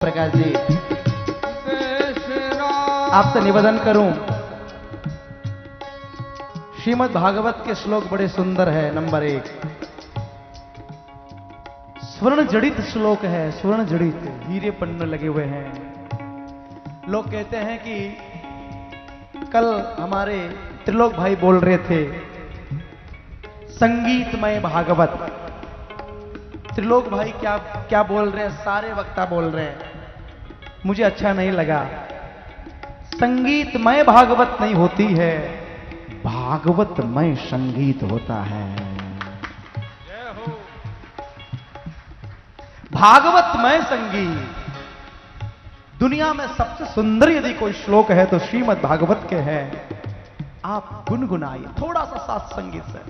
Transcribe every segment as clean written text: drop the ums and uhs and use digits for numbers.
प्रकाश जी आपसे निवेदन करूं, श्रीमद् भागवत के श्लोक बड़े सुंदर है। नंबर 1 स्वर्ण जड़ित श्लोक है, स्वर्ण जड़ित हीरे पन्ने लगे हुए हैं। लोग कहते हैं कि कल हमारे त्रिलोक भाई बोल रहे थे संगीतमय भागवत। त्रिलोक भाई क्या क्या बोल रहे हैं, सारे वक्ता बोल रहे हैं, मुझे अच्छा नहीं लगा। संगीतमय भागवत नहीं होती है, भागवतमय संगीत होता है। भागवतमय संगीत दुनिया में सबसे सुंदर यदि कोई श्लोक है तो श्रीमद् भागवत के है। आप गुनगुनाइए थोड़ा सा साथ संगीत से।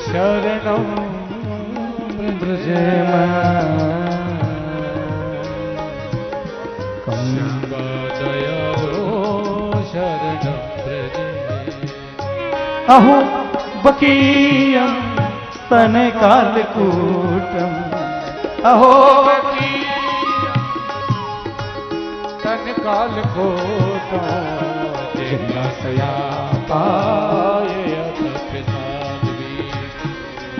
शरणं ब्रज कम्बा दयालो शरणं ब्रज अहो बकीयं स्तनकालकूटम् अहो स्तनकालकूटं जिज्ञासया पाययत प्रसाद्वी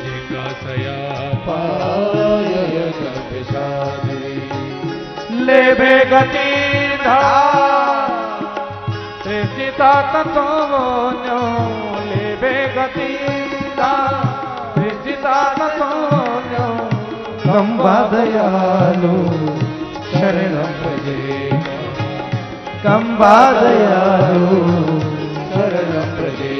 जिज्ञासया पाययत प्रसाद्वी लेभे गति त्रिसिता ततो नो लेभे गति त्रिसिता ततो नो कम्बा दयालो शरणं ब्रजे कम्बा दयालो शरणं ब्रजे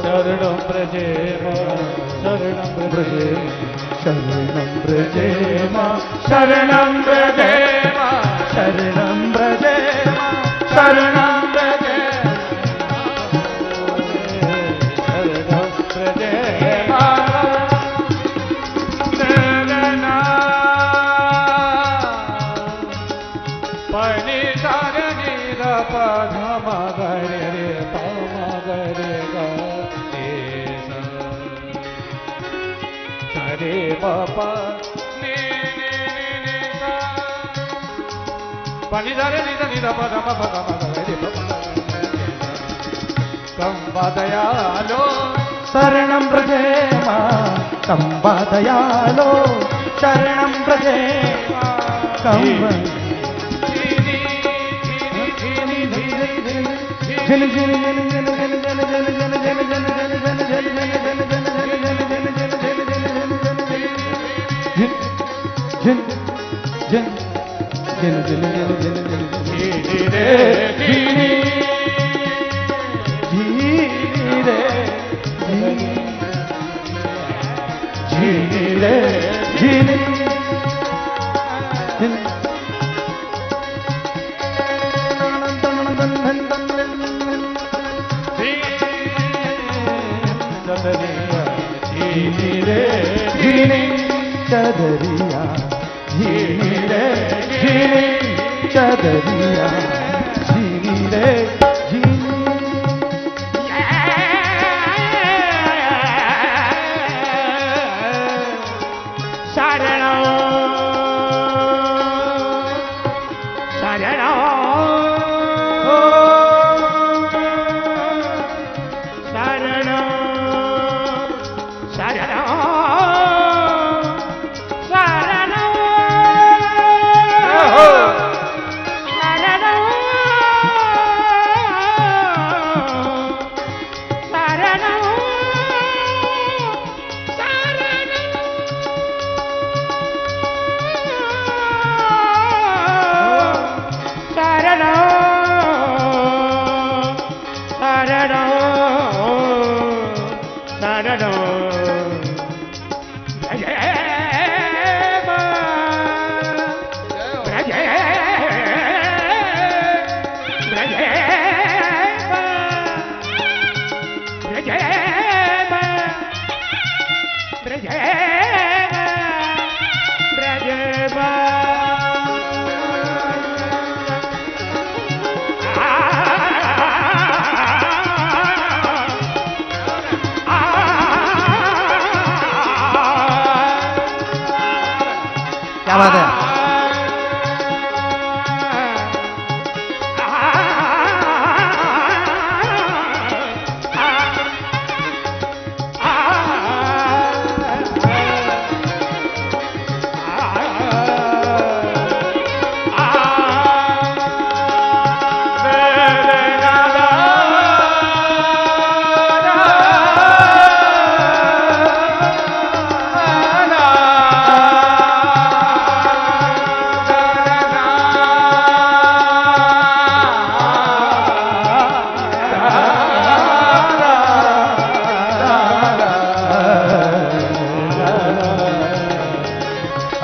शरणं व्रजेम शरणं व्रजेम शरणं व्रजेम शरणं व्रजेम शरणं व्रजेम शरणं व्रजेम शरणं व्रजेम शरणा पनि शरणि रप धम गरे रे पम गरे ग रे पप नि नि नि सा पनि शरणि नि रप धम ग गरे पम कंबा दयालो शरणं व्रजेम कंबा दयालो शरणं व्रजेम कंबा झिन झिन झिन झिन झिन झिन झिन झिन झिन झिन झिन झिन चदरिया झीनी रे झीनी चदरिया झीनी रे झीनी शरणं शरणं क्या बात है?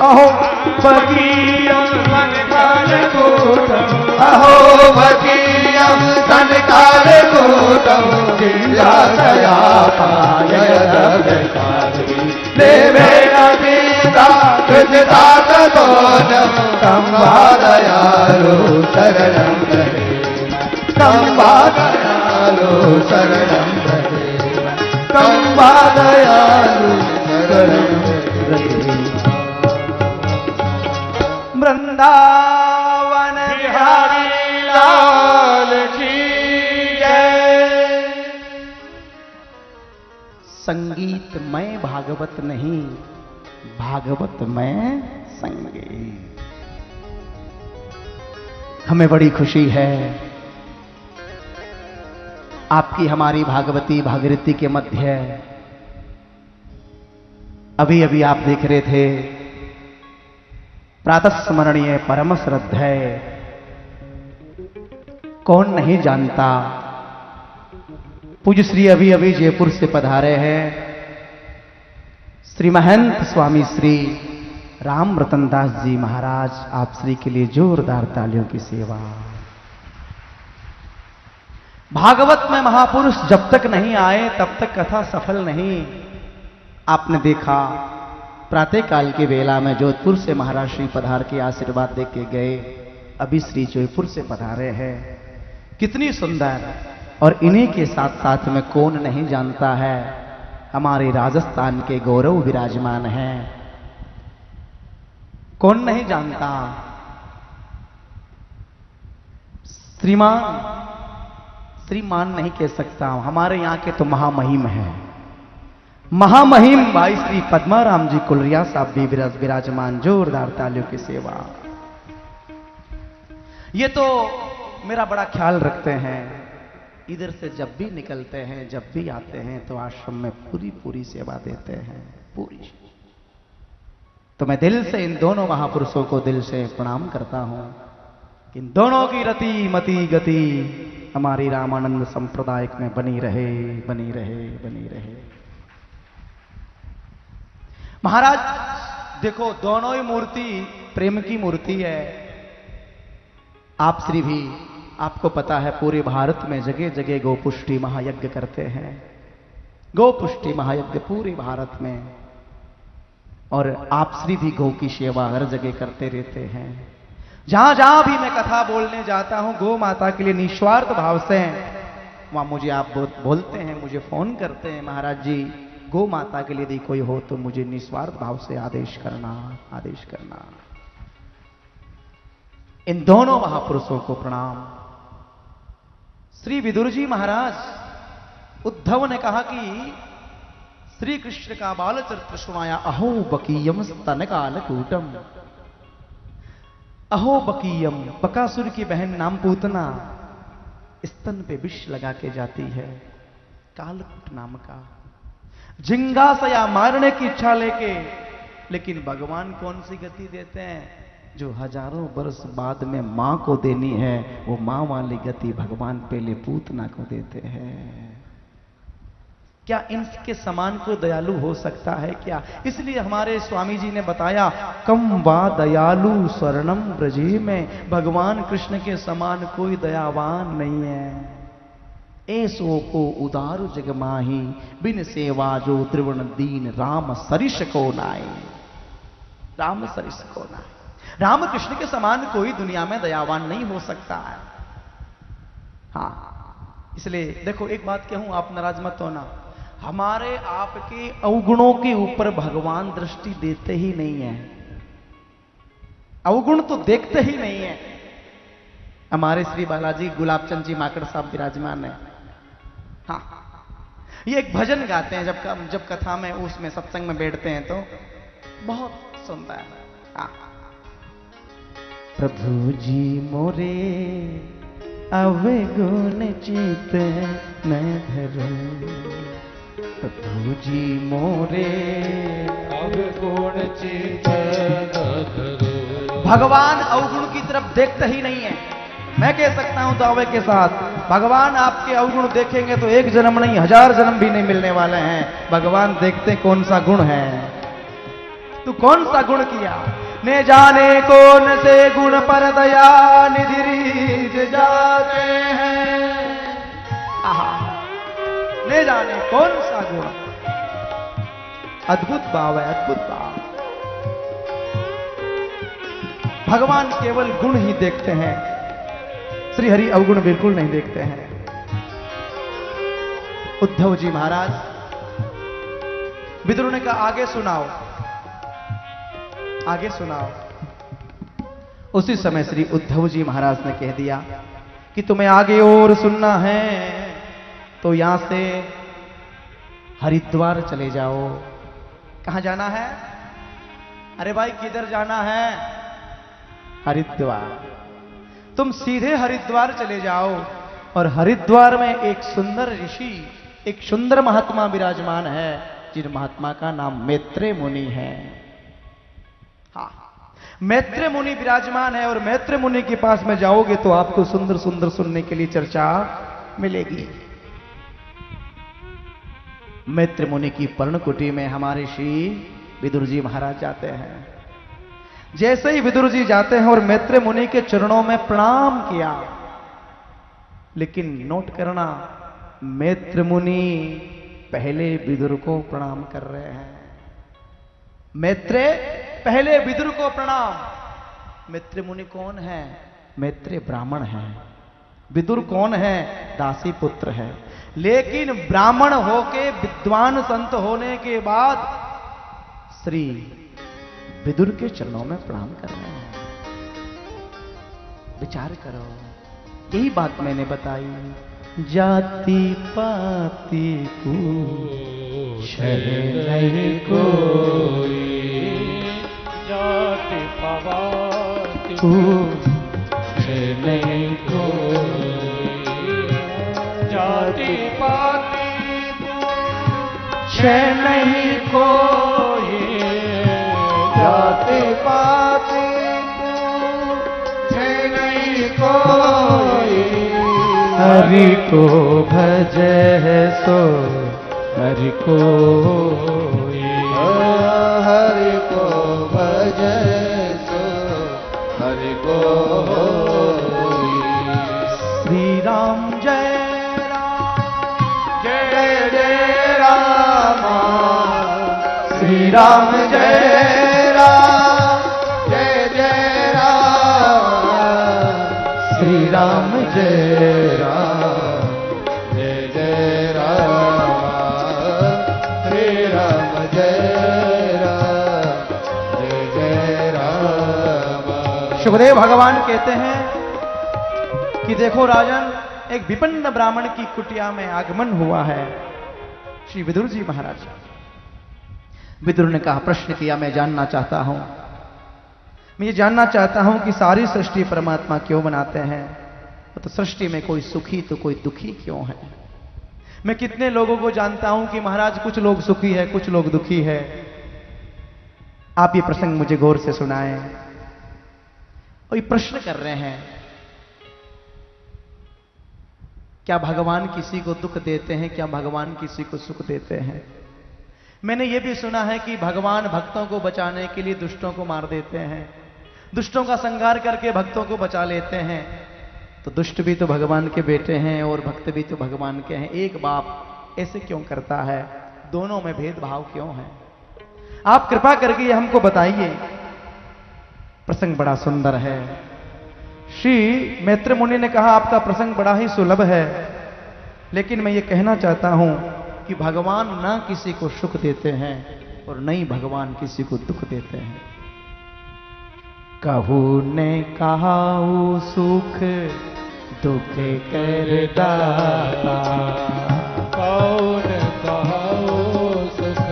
अहो बकीयम धनकालकूटम अहो बकीयम धनकालकूटम जिल्लातया पायदभ्यकारि देवे अतीता कृतदाततोनम संवादयालो शरणं व्रजे संवादयालो शरणं व्रजे संवादयालो शरणं व्रजे वृंदावन बिहारी लाल की जय। संगीतमय भागवत नहीं, भागवतमय संगीत। हमें बड़ी खुशी है आपकी हमारी भागवती भागीरथी के मध्य अभी अभी आप देख रहे थे प्रातः स्मरणीय परम श्रद्धेय, कौन नहीं जानता पूज्य श्री अभी अभी जयपुर से पधारे हैं श्री महंत स्वामी श्री राम रतन दास जी महाराज। आप श्री के लिए जोरदार तालियों की सेवा। भागवत में महापुरुष जब तक नहीं आए तब तक कथा सफल नहीं। आपने देखा प्रातःकाल की बेला में जोधपुर से महाराज श्री पधार के आशीर्वाद दे के गए, अभी श्री जयपुर से पधारे हैं। कितनी सुंदर, और इन्हीं के साथ साथ में कौन नहीं जानता है हमारे राजस्थान के गौरव विराजमान हैं। कौन नहीं जानता। श्रीमान नहीं कह सकता, हमारे यहां के तो महामहिम है। महामहिम भाई श्री पद्माराम जी कुलरिया साहब भी विराजमान। जोरदार तालियों की सेवा। ये तो मेरा बड़ा ख्याल रखते हैं। इधर से जब भी निकलते हैं, जब भी आते हैं तो आश्रम में पूरी सेवा देते हैं, पूरी। तो मैं दिल से इन दोनों महापुरुषों को दिल से प्रणाम करता हूं। इन दोनों की रति मति गति हमारी रामानंद संप्रदाय में बनी रहे, बनी रहे, बनी रहे। महाराज देखो, दोनों ही मूर्ति प्रेम की मूर्ति है। आप श्री भी, आपको पता है पूरे भारत में जगह जगह गोपुष्टि महायज्ञ करते हैं। गोपुष्टि महायज्ञ पूरे भारत में। और आप श्री भी गौ की सेवा हर जगह करते रहते हैं। जहां जहां भी मैं कथा बोलने जाता हूं गौ माता के लिए निस्वार्थ भाव से, वहां मुझे आप बोलते हैं, मुझे फोन करते हैं, महाराज जी गौ माता के लिए यदि कोई हो तो मुझे निस्वार्थ भाव से आदेश करना, आदेश करना। इन दोनों महापुरुषों को प्रणाम। श्री विदुर जी महाराज, उद्धव ने कहा कि श्री कृष्ण का बाल चरित्र सुनाया। अहो बकीयम स्तन काल कूटम। अहो बकीयम, बकासुर की बहन नाम पूतना स्तन पे विष लगा के जाती है, कालकूट नाम का। जिंगासया मारने की इच्छा लेके, लेकिन भगवान कौन सी गति देते हैं? जो हजारों वर्ष बाद में मां को देनी है, वो मां वाली गति भगवान पहले पूतना को देते हैं। क्या इनके समान को दयालु हो सकता है क्या? इसलिए हमारे स्वामी जी ने बताया, कम वा दयालु शरणम ब्रजे में, भगवान कृष्ण के समान कोई दयावान नहीं है। ऐसो को उदार जग माही, बिन सेवा जो त्रिवण दीन, राम सरिष को नाई। राम सरिष को नाई। राम कृष्ण के समान कोई दुनिया में दयावान नहीं हो सकता है। हाँ, इसलिए देखो एक बात कहूं, आप नाराज मत होना, हमारे आपके अवगुणों के ऊपर भगवान दृष्टि देते ही नहीं है। अवगुण तो देखते ही नहीं है। हमारे श्री बालाजी गुलाबचंद जी माकड़ साहब विराजमान है। हाँ, ये एक भजन गाते हैं जब कथा में उसमें सत्संग में बैठते हैं तो बहुत सुनता है। हाँ, प्रभु जी मोरे अवगुण चित न धरो। प्रभु जी मोरे अवगुण चित न धरो। भगवान अवगुण की तरफ देखते ही नहीं है। मैं कह सकता हूं दावे के साथ, भगवान आपके अवगुण देखेंगे तो एक जन्म नहीं 1000 जन्म भी नहीं मिलने वाले हैं। भगवान देखते कौन सा गुण है, तू कौन सा गुण किया। ने जाने कौन से गुण पर दया निधि रीझ जाते हैं। आहा, ने जाने कौन सा गुण। अद्भुत भाव है, अद्भुत भाव। भगवान केवल गुण ही देखते हैं, श्री हरि अवगुण बिल्कुल नहीं देखते हैं। उद्धव जी महाराज, विदुर ने कहा आगे सुनाओ, आगे सुनाओ। उसी समय श्री उद्धव जी महाराज ने कह दिया कि तुम्हें आगे और सुनना है तो यहां से हरिद्वार चले जाओ। कहां जाना है? अरे भाई किधर जाना है? हरिद्वार। तुम सीधे हरिद्वार चले जाओ और हरिद्वार में एक सुंदर ऋषि, एक सुंदर महात्मा विराजमान है, जिन महात्मा का नाम मैत्रेय मुनि है। हाँ, मैत्रेय मुनि विराजमान है और मैत्रेय मुनि के पास में जाओगे तो आपको सुंदर सुंदर सुनने के लिए चर्चा मिलेगी। मैत्र मुनि की पर्णकुटी में हमारे श्री विदुर जी महाराज जाते हैं। जैसे ही विदुर जी जाते हैं और मैत्र मुनि के चरणों में प्रणाम किया, लेकिन नोट करना, मैत्र मुनि पहले विदुर को प्रणाम कर रहे हैं। मैत्रे पहले विदुर को प्रणाम। मैत्र मुनि कौन है? मैत्रे ब्राह्मण है। विदुर कौन है? दासी पुत्र है। लेकिन ब्राह्मण होके विद्वान संत होने के बाद श्री विदुर के चरणों में प्रणाम कर रहे हैं। विचार करो, यही बात मैंने बताई। जाति पाति को नहीं कोई, जाति पाति को नहीं कोई, जाति पाति नहीं कोई, जाति पाति नहीं कोई। हरि को भजे सो हरि को, हरि को भजे सो हरि को। श्री राम जय राम, जय जय राम, श्री राम जय राम, जय जय राम, श्री राम जय राम, जय जय राम, श्री राम जय राम, जय जय राम। सुखदेव भगवान कहते हैं कि देखो राजन, एक विपन्न ब्राह्मण की कुटिया में आगमन हुआ है श्री विदुर जी महाराज। विदुर ने कहा, प्रश्न किया, मैं जानना चाहता हूं, मैं ये जानना चाहता हूं कि सारी सृष्टि परमात्मा क्यों बनाते हैं? तो सृष्टि में कोई सुखी तो कोई दुखी क्यों है? मैं कितने लोगों को जानता हूं कि महाराज कुछ लोग सुखी है, कुछ लोग दुखी है। आप ये प्रसंग मुझे गौर से सुनाएं। और ये प्रश्न कर रहे हैं, क्या भगवान किसी को दुख देते हैं? क्या भगवान किसी को सुख देते हैं? मैंने यह भी सुना है कि भगवान भक्तों को बचाने के लिए दुष्टों को मार देते हैं, दुष्टों का संहार करके भक्तों को बचा लेते हैं। तो दुष्ट भी तो भगवान के बेटे हैं और भक्त भी तो भगवान के हैं। एक बाप ऐसे क्यों करता है? दोनों में भेदभाव क्यों है? आप कृपा करके ये हमको बताइए। प्रसंग बड़ा सुंदर है। श्री मैत्र मुनि ने कहा, आपका प्रसंग बड़ा ही सुलभ है, लेकिन मैं ये कहना चाहता हूं कि भगवान ना किसी को सुख देते हैं और न ही भगवान किसी को दुख देते हैं। कहू ने कहा सुख दुख कर दाता, कौन कहो सुख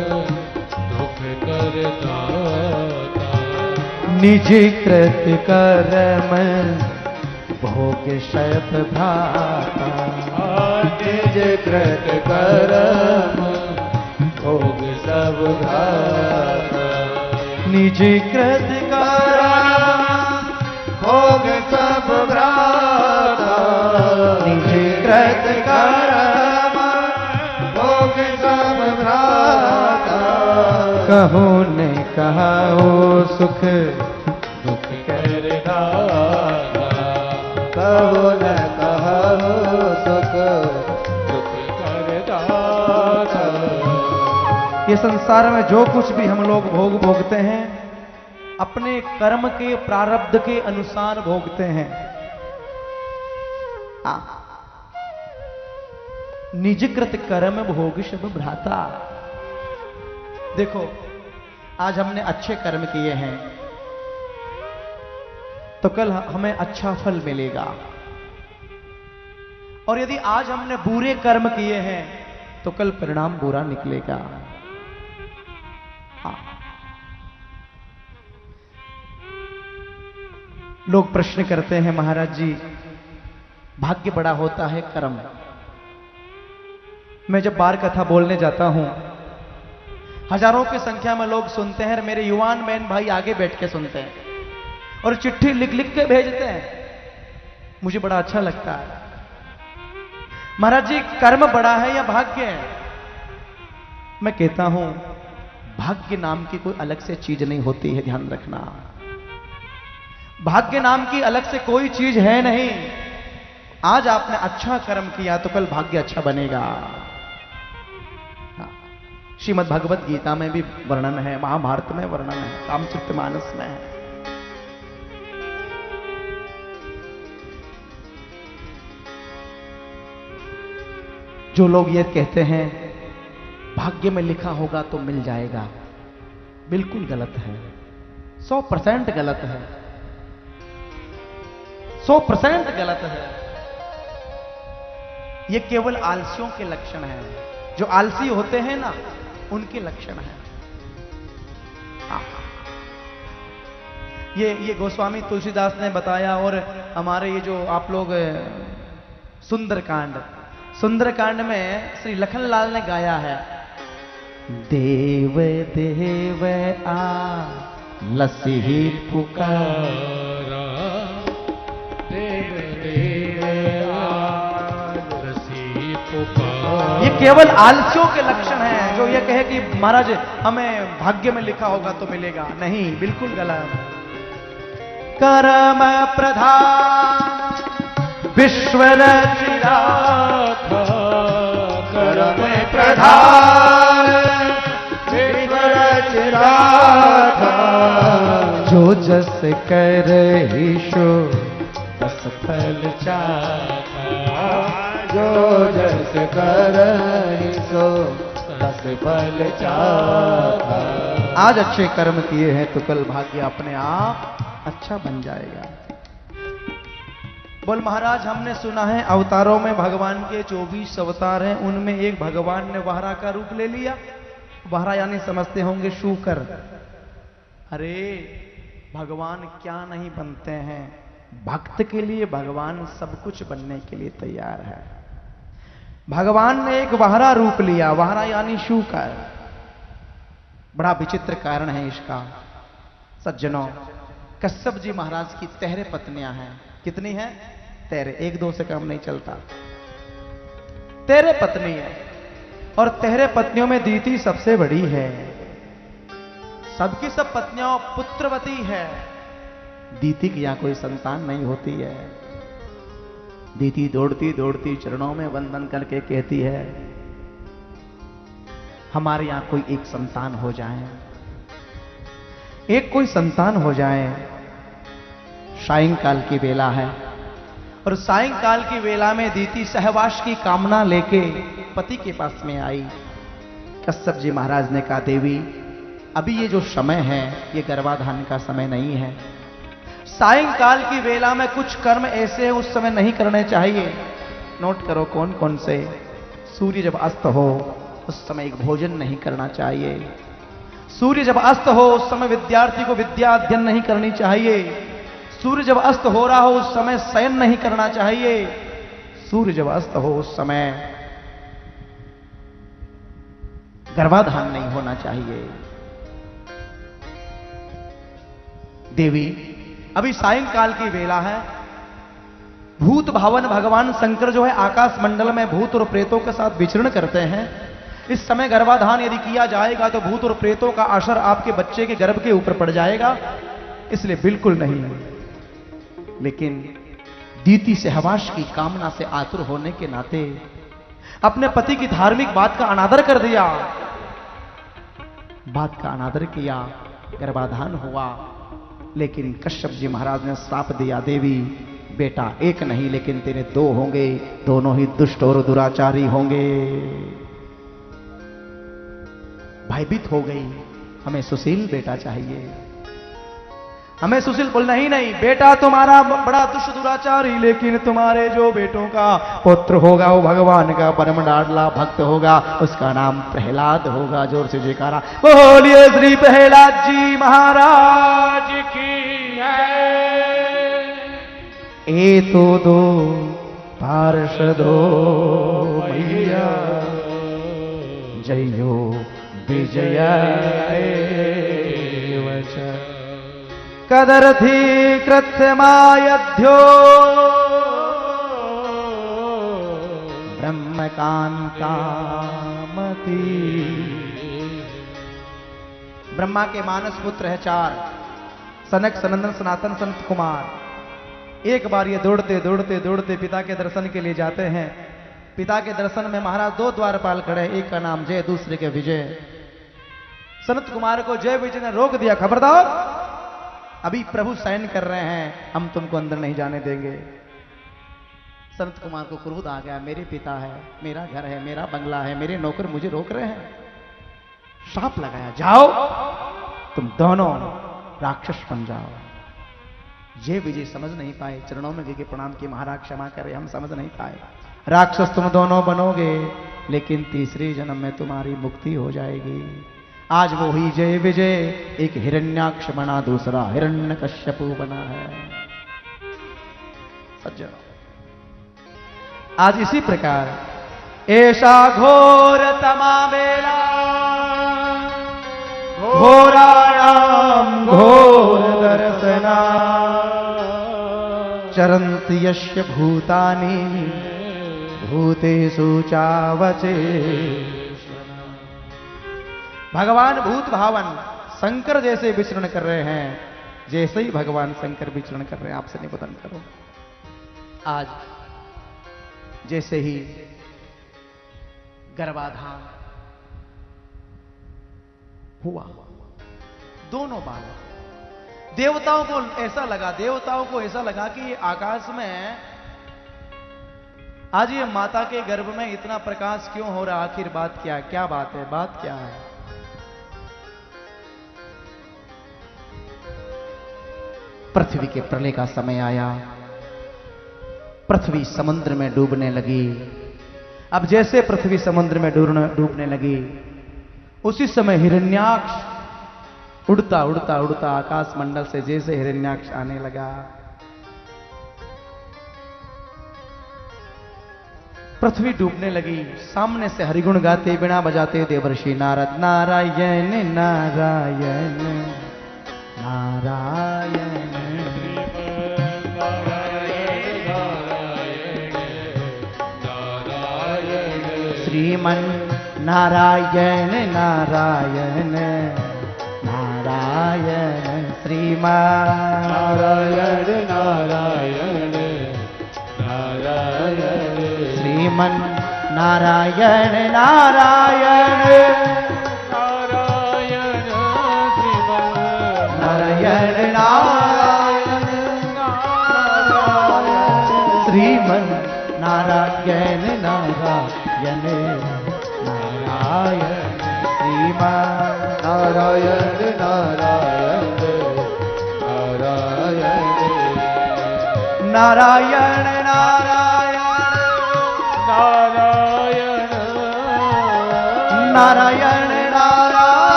दुख कर दाता। निज कृत कर्म भोग शत भ्राता, निज कृत कर्म भोग सब भ्राता। निज कृत कर्म भोग सब भ्राता। निज कृत कर्म भोग सब भ्राता। कहो ने कहा सुख दुख कर दाता। कहो न कहो सुख दुख कर दाता। ये संसार में जो कुछ भी हम लोग भोगते हैं, अपने कर्म के प्रारब्ध के अनुसार भोगते हैं। निजकृत कर्म भोग सब भ्राता। देखो, आज हमने अच्छे कर्म किए हैं तो कल हमें अच्छा फल मिलेगा, और यदि आज हमने बुरे कर्म किए हैं तो कल परिणाम बुरा निकलेगा। लोग प्रश्न करते हैं, महाराज जी भाग्य बड़ा होता है कर्म। मैं जब बार कथा बोलने जाता हूं, हजारों की संख्या में लोग सुनते हैं, मेरे युवान बहन भाई आगे बैठ के सुनते हैं और चिट्ठी लिख लिख के भेजते हैं। मुझे बड़ा अच्छा लगता है। महाराज जी कर्म बड़ा है या भाग्य है? मैं कहता हूं भाग्य नाम की कोई अलग से चीज नहीं होती है, ध्यान रखना। भाग्य नाम की अलग से कोई चीज है नहीं। आज आपने अच्छा कर्म किया तो कल भाग्य अच्छा बनेगा। श्रीमद् भगवत गीता में भी वर्णन है, महाभारत में वर्णन है, रामचरितमानस में है। जो लोग ये कहते हैं भाग्य में लिखा होगा तो मिल जाएगा, बिल्कुल गलत है, 100% गलत है, 100% गलत है। ये केवल आलसियों के लक्षण हैं। जो आलसी होते हैं ना, उनके लक्षण हैं। ये गोस्वामी तुलसीदास ने बताया। और हमारे ये जो आप लोग सुंदरकांड में श्री लखनलाल ने गाया है, देव देव आ लसी पुकारा, देव देव आ लसी पुकारा। ये केवल आलसियों के लक्षण हैं। जो ये कहे कि महाराज हमें भाग्य में लिखा होगा तो मिलेगा, नहीं, बिल्कुल गलत। कर्म प्रधान विश्व रचिया, कर्म प्रधान विश्व रचिया, जो जस कर ईशो तस फल चाखा, जो जस कर सो तस फल चाखा। आज अच्छे कर्म किए हैं तो कल भाग्य अपने आप अच्छा बन जाएगा। बोल महाराज, हमने सुना है अवतारों में भगवान के 24 अवतार हैं, उनमें एक भगवान ने वाहरा का रूप ले लिया। वाहरा यानी समझते होंगे शूकर। अरे भगवान क्या नहीं बनते हैं, भक्त के लिए भगवान सब कुछ बनने के लिए तैयार है। भगवान ने एक वाहरा रूप लिया, वाहरा यानी शूकर। बड़ा विचित्र कारण है इसका सज्जनों। कश्यप जी महाराज की 13 पत्नियां हैं। कितनी हैं? 13। 1-2 से काम नहीं चलता। 13 पत्नी है और 13 पत्नियों में दीति सबसे बड़ी है। सबकी सब पत्नियां पुत्रवती है। दीति की यहां कोई संतान नहीं होती है। दीति दौड़ती दौड़ती चरणों में वंदन करके कहती है, हमारे यहां कोई एक संतान हो जाए, एक कोई संतान हो जाए। सायंकाल की वेला है और सायंकाल की वेला में दीति सहवास की कामना लेके पति के पास में आई। कश्यप जी महाराज ने कहा, देवी अभी ये जो समय है ये गर्भाधान का समय नहीं है। सायंकाल की वेला में कुछ कर्म ऐसे उस समय नहीं करने चाहिए। नोट करो कौन कौन से। सूर्य जब अस्त हो उस समय एक भोजन नहीं करना चाहिए। सूर्य जब अस्त हो उस समय विद्यार्थी को विद्या अध्ययन नहीं करनी चाहिए। सूर्य जब अस्त हो रहा हो उस समय शयन नहीं करना चाहिए। सूर्य जब अस्त हो उस समय गर्भाधान नहीं होना चाहिए। देवी अभी सायंकाल की वेला है। भूत भावन भगवान शंकर जो है आकाश मंडल में भूत और प्रेतों के साथ विचरण करते हैं। इस समय गर्भाधान यदि किया जाएगा तो भूत और प्रेतों का असर आपके बच्चे के गर्भ के ऊपर पड़ जाएगा, इसलिए बिल्कुल नहीं। लेकिन दीति सहवास की कामना से आतुर होने के नाते अपने पति की धार्मिक बात का अनादर कर दिया, बात का अनादर किया, गर्भाधान हुआ। लेकिन कश्यप जी महाराज ने श्राप दिया, देवी बेटा एक नहीं लेकिन तेरे 2 होंगे, दोनों ही दुष्ट और दुराचारी होंगे। भयभीत हो गई, हमें सुशील बेटा चाहिए, हमें सुशील। बोलना ही नहीं, बेटा तुम्हारा बड़ा दुष्ट दुराचारी, लेकिन तुम्हारे जो बेटों का पुत्र होगा वो भगवान का परम लाडला भक्त होगा, उसका नाम प्रहलाद होगा। जोर से जयकारा बोलिए श्री प्रहलाद जी महाराज की जय। ए तो 2 पार्षदो मैया जयो विजय कदर्थी कृत्यमायध्यो ब्रह्म कांतामती। ब्रह्मा के मानस पुत्र है 4, सनक, सनंदन, सनातन, संत कुमार। एक बार ये दौड़ते दौड़ते दौड़ते पिता के दर्शन के लिए जाते हैं। पिता के दर्शन में महाराज 2 द्वारपाल खड़े, एक का नाम जय, दूसरे के विजय। संत कुमार को जय विजय ने रोक दिया, खबरदार, अभी प्रभु शयन कर रहे हैं, हम तुमको अंदर नहीं जाने देंगे। संत कुमार को क्रोध आ गया, मेरे पिता है, मेरा घर है, मेरा बंगला है, मेरे नौकर मुझे रोक रहे हैं। शाप लगाया, जाओ तुम दोनों राक्षस बन जाओ। जय विजय समझ नहीं पाए, चरणों में गिर प्रणाम किए, महाराज क्षमा करे, हम समझ नहीं पाए। राक्षस तुम दोनों बनोगे, लेकिन तीसरे जन्म में तुम्हारी मुक्ति हो जाएगी। आज वो ही जय विजय एक हिरण्याक्ष बना, दूसरा हिरण्यकश्यपु बना है। सज्जनों, आज इसी प्रकार ऐसा घोर तमामेला, घोराणाम घोर दर्शना, चरन्ति यस्य भूतानि भूतेषु चावचे। भगवान भूत भावन शंकर जैसे विचरण कर रहे हैं, जैसे ही भगवान शंकर विचरण कर रहे हैं। आपसे निवेदन करो, आज जैसे ही गर्भाधान हुआ, दोनों बालक, देवताओं को ऐसा लगा कि ये आकाश में आज ये माता के गर्भ में इतना प्रकाश क्यों हो रहा, आखिर बात क्या है, क्या बात है, बात क्या है। पृथ्वी के प्रलय का समय आया, पृथ्वी समुद्र में डूबने लगी। अब जैसे पृथ्वी समुद्र में डूबने लगी, उसी समय हिरण्याक्ष उड़ता उड़ता उड़ता आकाश मंडल से जैसे हिरण्याक्ष आने लगा। पृथ्वी डूबने लगी। सामने से हरिगुण गाते, बिना बजाते देवर्षि नारद, नारायण नारायण नारायण, श्रीमन नारायण नारायण नारायण, श्रीमान नारायण नारायण नारायण, श्रीमन नारायण नारायण नारायण, श्रीमन नारायण नारायण नारायण, श्रीमन नारायण नारायण नारायण, श्रीमान नारायण नारायण नारायण, नारायण नारायण नारायण नारायण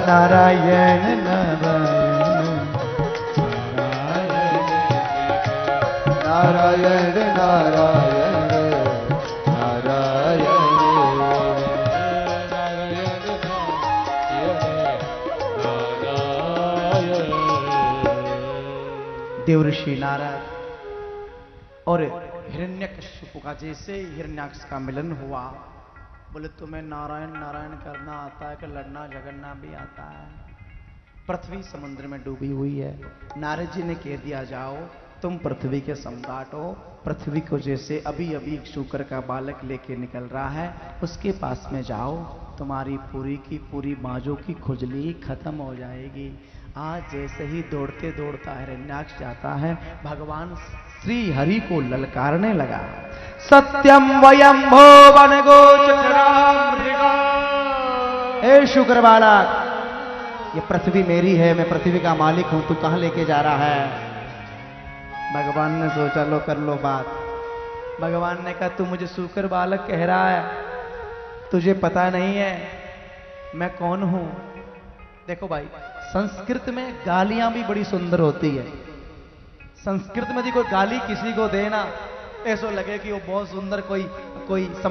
नारायण नारायण नारायण नारायण देवर्षि नारद और हिरण्यकश्यप का जैसे हिरण्याक्ष का मिलन हुआ, बोले तुम्हें नारायण नारायण करना आता है कि लड़ना झगड़ना भी आता है। पृथ्वी समुद्र में डूबी हुई है। नारद जी ने कह दिया, जाओ तुम पृथ्वी के सम्राट हो, पृथ्वी को जैसे अभी अभी शूकर का बालक लेके निकल रहा है, उसके पास में जाओ, तुम्हारी पूरी की पूरी बाजों की खुजली खत्म हो जाएगी। आज जैसे ही दौड़ते दौड़ता हिरण्याक्ष जाता है, भगवान श्री हरि को ललकारने लगा, सत्यम वयम भुवन गोचराम, हे शुकर बालक, ये पृथ्वी मेरी है, मैं पृथ्वी का मालिक हूं, तू कहां लेके जा रहा है। भगवान ने सोचा, लो कर लो बात। भगवान ने कहा, तू मुझे शुकर बालक कह रहा है, तुझे पता नहीं है मैं कौन हूं। देखो भाई, संस्कृत में गालियां भी बड़ी सुंदर होती है। संस्कृत में यदि कोई गाली किसी को देना, ऐसा लगे कि वो बहुत सुंदर कोई